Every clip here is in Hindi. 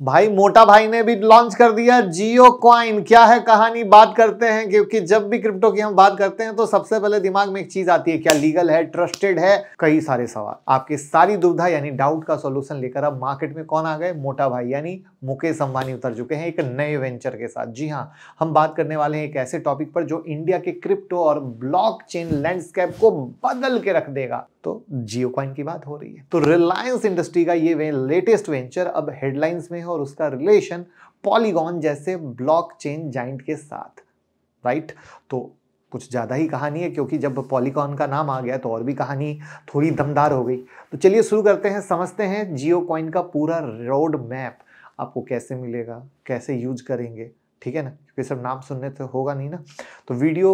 भाई मोटा भाई ने भी लॉन्च कर दिया जियो कॉइन। क्या है कहानी, बात करते हैं, क्योंकि जब भी क्रिप्टो की हम बात करते हैं तो सबसे पहले दिमाग में एक चीज आती है, क्या लीगल है, ट्रस्टेड है, कई सारे सवाल। आपकी सारी दुविधा यानी डाउट का सॉल्यूशन लेकर अब मार्केट में कौन आ गए, मोटा भाई यानी मुकेश अंबानी उतर चुके हैं एक नए वेंचर के साथ। जी हाँ, हम बात करने वाले हैं एक ऐसे टॉपिक पर जो इंडिया के क्रिप्टो और ब्लॉकचेन लैंडस्केप को बदल के रख देगा। तो जियो कॉइन की बात हो रही है। तो रिलायंस इंडस्ट्री का ये लेटेस्ट वेंचर अब हेडलाइंस में है और उसका रिलेशन पॉलीगॉन जैसे ब्लॉकचेन जाइंट के साथ, राइट। तो कुछ ज्यादा ही कहानी है, क्योंकि जब पॉलीगॉन का नाम आ गया तो और भी कहानी थोड़ी दमदार हो गई। तो चलिए शुरू करते हैं, समझते हैं जियो कॉइन का पूरा रोड मैप, आपको कैसे मिलेगा, कैसे यूज करेंगे, ठीक है ना, क्योंकि सिर्फ नाम सुनने तो होगा नहीं ना। तो वीडियो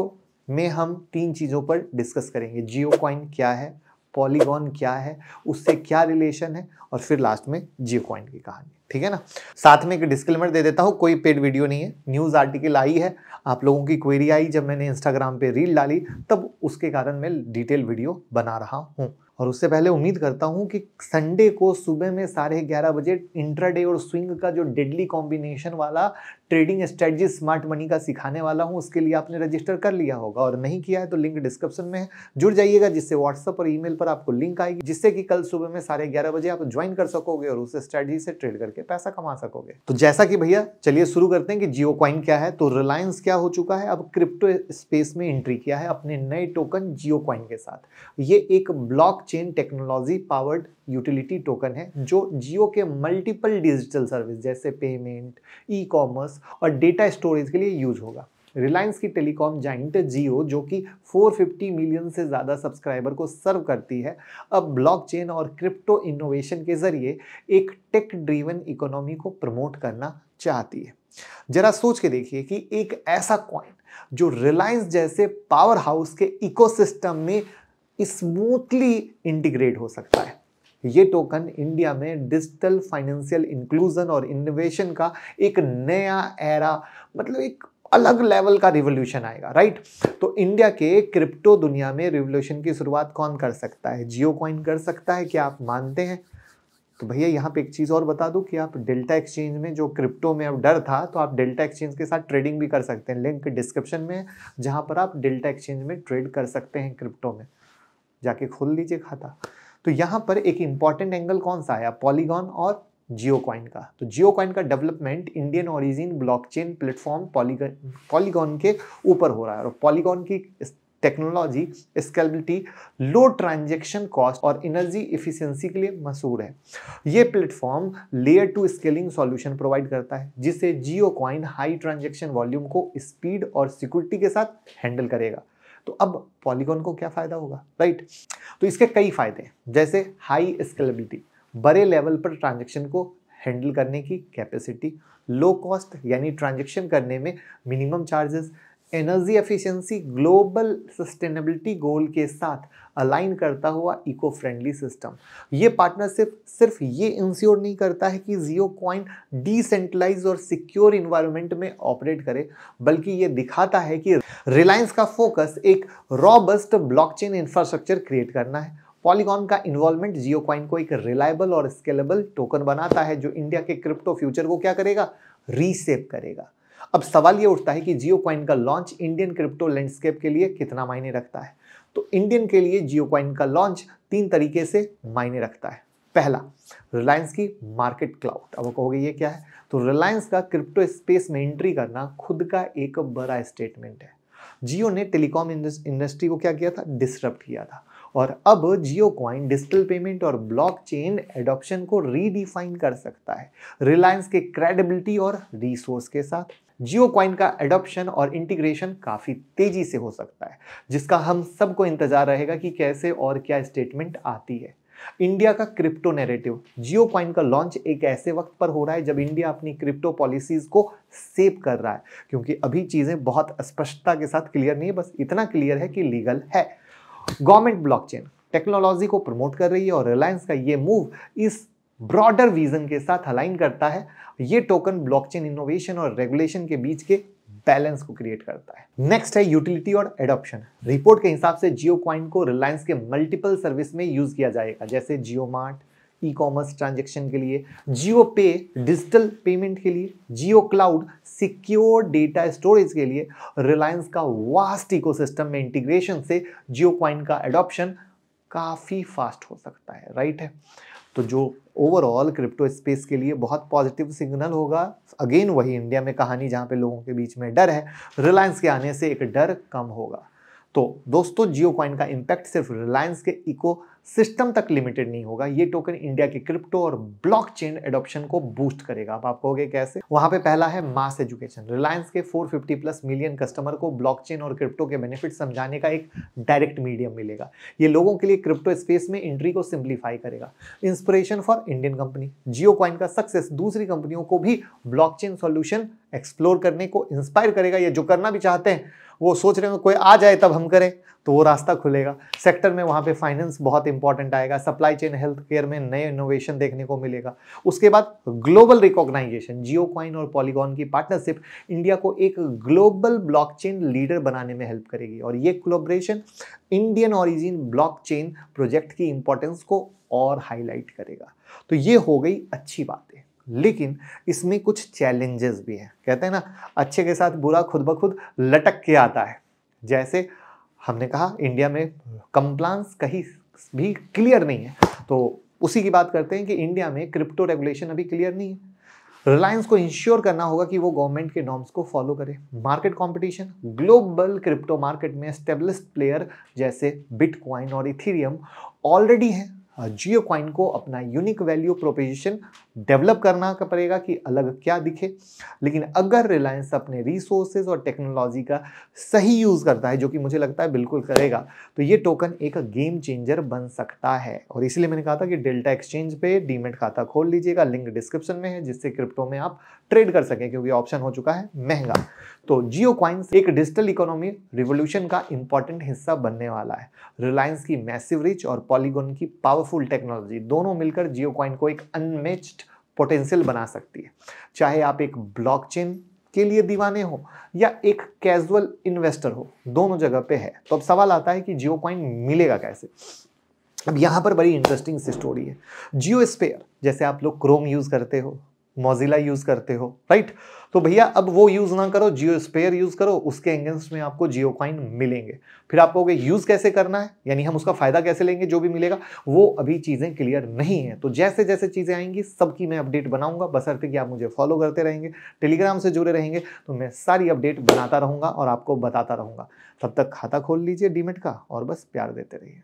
में हम 3 चीजों पर डिस्कस करेंगे, जियो कॉइन क्या है, पॉलीगॉन क्या है, उससे क्या रिलेशन है, और फिर लास्ट में जियो कॉइन की कहानी, ठीक है ना। साथ में एक डिस्क्लेमर दे देता हूं, कोई पेड वीडियो नहीं है, न्यूज आर्टिकल आई है, आप लोगों की क्वेरी आई जब मैंने इंस्टाग्राम पे रील डाली, तब उसके कारण मैं डिटेल वीडियो बना रहा हूं। और उससे पहले उम्मीद करता हूं कि संडे को सुबह में 11:30 बजे इंट्राडे और स्विंग का जो डेडली कॉम्बिनेशन वाला ट्रेडिंग स्ट्रेटजी स्मार्ट मनी का सिखाने वाला हूं, उसके लिए आपने रजिस्टर कर लिया होगा, और नहीं किया है तो लिंक डिस्क्रिप्शन में है, जुड़ जाइएगा, जिससे व्हाट्सएप और ईमेल पर आपको लिंक आएगी, जिससे कि कल सुबह में 11:30 बजे आप ज्वाइन कर सकोगे और उस स्ट्रेटजी से ट्रेड करके पैसा कमा सकोगे। तो जैसा कि भैया चलिए शुरू करते हैं कि जियो कॉइन क्या है। तो रिलायंस क्या हो चुका है, अब क्रिप्टो स्पेस में एंट्री किया है अपने नए टोकन जियो कॉइन के साथ। ये एक blockchain technology powered utility token है जो जियो के मल्टीपल डिजिटल सर्विस जैसे पेमेंट, ई कॉमर्स और डेटा स्टोरेज के लिए यूज होगा। रिलायंस की टेलीकॉम जाइंट जियो, जो कि 450 मिलियन से ज़्यादा सब्सक्राइबर को सर्व करती है, अब ब्लॉकचेन और क्रिप्टो इनोवेशन के जरिए एक टेक ड्रिवन इकोनॉमी को प्रमोट करना चाहती है। जरा सोच के देखिए कि एक ऐसा कॉइन जो रिलायंस जैसे पावर हाउस के इकोसिस्टम में स्मूथली इंटीग्रेट हो सकता है। ये टोकन इंडिया में डिजिटल फाइनेंशियल इंक्लूजन और इनोवेशन का एक नया एरा, मतलब एक अलग लेवल का रिवॉल्यूशन आएगा, राइट। तो इंडिया के क्रिप्टो दुनिया में रिवॉल्यूशन की शुरुआत कौन कर सकता है, जियो कॉइन कर सकता है, क्या आप मानते हैं। तो भैया यहाँ पे एक चीज़ और बता दूं कि आप डेल्टा एक्सचेंज में, जो क्रिप्टो में अब डर था, तो आप डेल्टा एक्सचेंज के साथ ट्रेडिंग भी कर सकते हैं, लिंक डिस्क्रिप्शन में है, जहां पर आप डेल्टा एक्सचेंज में ट्रेड कर सकते हैं क्रिप्टो में, जाके खोल लीजिए खाता। तो यहाँ पर एक इंपॉर्टेंट एंगल कौन सा आया, पॉलीगॉन और जियो कॉइन का। तो जियो कॉइन का development Indian origin blockchain platform polygon के ऊपर हो रहा है, और पॉलीगॉन की टेक्नोलॉजी स्केलेबिलिटी, लो ट्रांजैक्शन कॉस्ट और एनर्जी एफिशिएंसी के लिए मशहूर है। ये platform layer 2 scaling solution provide करता है, जिससे जियो कॉइन हाई ट्रांजैक्शन वॉल्यूम को स्पीड और सिक्योरिटी के साथ हैंडल करेगा। तो अब पॉलीगॉन को क्या फायदा होगा, राइट। तो इसके कई फायदे हैं, जैसे हाई स्केलेबिलिटी, बड़े लेवल पर ट्रांजैक्शन को हैंडल करने की कैपेसिटी, लो कॉस्ट यानी ट्रांजैक्शन करने में minimum charges, energy efficiency, global sustainability goal के साथ अलाइन करता हुआ इको फ्रेंडली सिस्टम। ये पार्टनरशिप सिर्फ ये इंश्योर नहीं करता है कि जियो कॉइन डिसेंट्रलाइज और सिक्योर इन्वायरमेंट में ऑपरेट करे, बल्कि ये दिखाता है कि रिलायंस का फोकस एक रॉबस्ट ब्लॉकचेन इंफ्रास्ट्रक्चर क्रिएट करना है। पॉलीगॉन का इन्वॉल्वमेंट जियो कॉइन को एक रिलायबल और स्केलेबल टोकन बनाता है, जो इंडिया के क्रिप्टो फ्यूचर को क्या करेगा, रीसेप करेगा। अब सवाल ये उठता है कि जियो कॉइन का लॉन्च इंडियन क्रिप्टो लैंडस्केप के लिए कितना मायने रखता है। तो इंडियन के लिए जियो कॉइन का लॉन्च 3 तरीके से मायने रखता है। पहला, रिलायंस की मार्केट क्लाउड। अब कहोगे ये क्या है, तो रिलायंस का क्रिप्टो स्पेस में एंट्री करना खुद का एक बड़ा स्टेटमेंट है। जियो ने टेलीकॉम इंडस्ट्री को क्या किया था, डिसरप्ट किया था, और अब जियो कॉइन डिजिटल पेमेंट और ब्लॉकचेन एडॉप्शन को रीडिफाइन कर सकता है रिलायंस के क्रेडिबिलिटी और रिसोर्स के साथ। जियो कॉइन का एडॉप्शन और इंटीग्रेशन काफी तेजी से हो सकता है, जिसका हम सबको इंतजार रहेगा कि कैसे और क्या स्टेटमेंट आती है। इंडिया का क्रिप्टो नैरेटिव, जियो कॉइन का लॉन्च एक ऐसे वक्त पर हो रहा है जब इंडिया अपनी क्रिप्टो पॉलिसीज को सेव कर रहा है, क्योंकि अभी चीजें बहुत स्पष्टता के साथ क्लियर नहीं है, बस इतना क्लियर है कि लीगल है। गवर्नमेंट ब्लॉकचेन टेक्नोलॉजी को प्रमोट कर रही है, और रिलायंस का ये मूव इस ब्रॉडर विजन के साथ अलाइन करता है। ये टोकन ब्लॉकचेन इनोवेशन और रेगुलेशन के बीच के बैलेंस को क्रिएट करता है। नेक्स्ट है यूटिलिटी और एडॉप्शन। रिपोर्ट के हिसाब से जियो कॉइन को रिलायंस के मल्टीपल सर्विस में यूज किया जाएगा, जैसे जियो मार्ट, ई कॉमर्स ट्रांजेक्शन के लिए, जियो पे डिजिटल पेमेंट के लिए, जियो क्लाउड सिक्योर डेटा स्टोरेज के लिए। रिलायंस का वास्ट इकोसिस्टम में इंटीग्रेशन से जियो कॉइन का एडॉप्शन काफी फास्ट हो सकता है, राइट है। तो जो ओवरऑल क्रिप्टो स्पेस के लिए बहुत पॉजिटिव सिग्नल होगा। अगेन वही इंडिया में कहानी जहां पे लोगों के बीच में डर है, रिलायंस के आने से एक डर कम होगा। तो दोस्तों जियो कॉइन का इंपैक्ट सिर्फ रिलायंस के इकोसिस्टम तक लिमिटेड नहीं होगा, ये टोकन इंडिया के क्रिप्टो और ब्लॉकचेन एडॉप्शन को बूस्ट करेगा। अब आप कहोगे कैसे? वहां पे पहला है मास एजुकेशन। रिलायंस के 450+ मिलियन कस्टमर को ब्लॉकचेन और क्रिप्टो के बेनिफिट समझाने का एक डायरेक्ट मीडियम मिलेगा। ये लोगों के लिए क्रिप्टो स्पेस में एंट्री को सिंप्लीफाई करेगा। Inspiration for Indian company. Jio coin का सक्सेस दूसरी कंपनियों को भी ब्लॉकचेन सॉल्यूशन एक्सप्लोर करने को इंस्पायर करेगा। ये जो करना भी चाहते हैं, वो सोच रहे हो कोई आ जाए तब हम करें, तो वो रास्ता खुलेगा। सेक्टर में वहां पे फाइनेंस बहुत इंपॉर्टेंट आएगा, सप्लाई चेन हेल्थ केयर में नए इनोवेशन देखने को मिलेगा। उसके बाद ग्लोबल रिकॉग्नाइजेशन। जियो कॉइन और पॉलीगॉन की पार्टनरशिप इंडिया को एक ग्लोबल ब्लॉकचेन लीडर बनाने में हेल्प करेगी, और ये collaboration Indian origin blockchain project की इंपॉर्टेंस को और हाईलाइट करेगा। तो ये हो गई अच्छी बातें, लेकिन इसमें कुछ चैलेंजेस भी हैं। कहते हैं ना, अच्छे के साथ बुरा खुद ब खुद लटक के आता है। जैसे हमने कहा इंडिया में कंप्लायंस कहीं भी क्लियर नहीं है, तो उसी की बात करते हैं कि इंडिया में क्रिप्टो रेगुलेशन अभी क्लियर नहीं है। रिलायंस को इंश्योर करना होगा कि वो गवर्नमेंट के नॉर्म्स को फॉलो करे। Market competition. Global crypto market में एस्टेब्लिश्ड प्लेयर जैसे बिटकॉइन और इथेरियम ऑलरेडी हैं। जियो कॉइन को अपना यूनिक वैल्यू प्रोपोजिशन डेवलप करना पड़ेगा कि अलग क्या दिखे। लेकिन अगर रिलायंस अपने रिसोर्सेज और टेक्नोलॉजी का सही यूज करता है, जो कि मुझे लगता है बिल्कुल करेगा, तो ये टोकन एक गेम चेंजर बन सकता है। और इसलिए मैंने कहा था कि डेल्टा एक्सचेंज पे डीमेट खाता खोल लीजिएगा, लिंक डिस्क्रिप्शन में है, जिससे क्रिप्टो में आप ट्रेड कर सकें, क्योंकि ऑप्शन हो चुका है महंगा। तो जियो कॉइन्स एक डिजिटल इकोनॉमी रिवोल्यूशन का इंपॉर्टेंट हिस्सा बनने वाला है। रिलायंस की मैसिव रीच और पॉलीगॉन की पावरफुल टेक्नोलॉजी दोनों मिलकर जियो कॉइन को एक अनमैच्ड पोटेंशियल बना सकती है। चाहे आप एक ब्लॉकचेन के लिए दीवाने हो या एक कैजुअल इन्वेस्टर हो, दोनों जगह पे है। तो अब सवाल आता है कि जियो कॉइन मिलेगा कैसे। अब यहां पर बड़ी इंटरेस्टिंग सी स्टोरी है। जियो स्पेयर, जैसे आप लोग क्रोम यूज करते हो, मोजिला यूज करते हो, राइट, तो भैया अब वो यूज ना करो, जियो स्पेयर यूज करो, उसके अगेंस्ट में आपको जियो कॉइन मिलेंगे। फिर आप कहोगे यूज कैसे करना है, यानी हम उसका फायदा कैसे लेंगे जो भी मिलेगा, वो अभी चीजें क्लियर नहीं है। तो जैसे जैसे चीजें आएंगी सबकी मैं अपडेट बनाऊंगा, बशर्ते कि आप मुझे फॉलो करते रहेंगे, टेलीग्राम से जुड़े रहेंगे, तो मैं सारी अपडेट बनाता रहूंगा और आपको बताता रहूंगा। तब तक खाता खोल लीजिए डीमेट का और बस प्यार देते रहिए।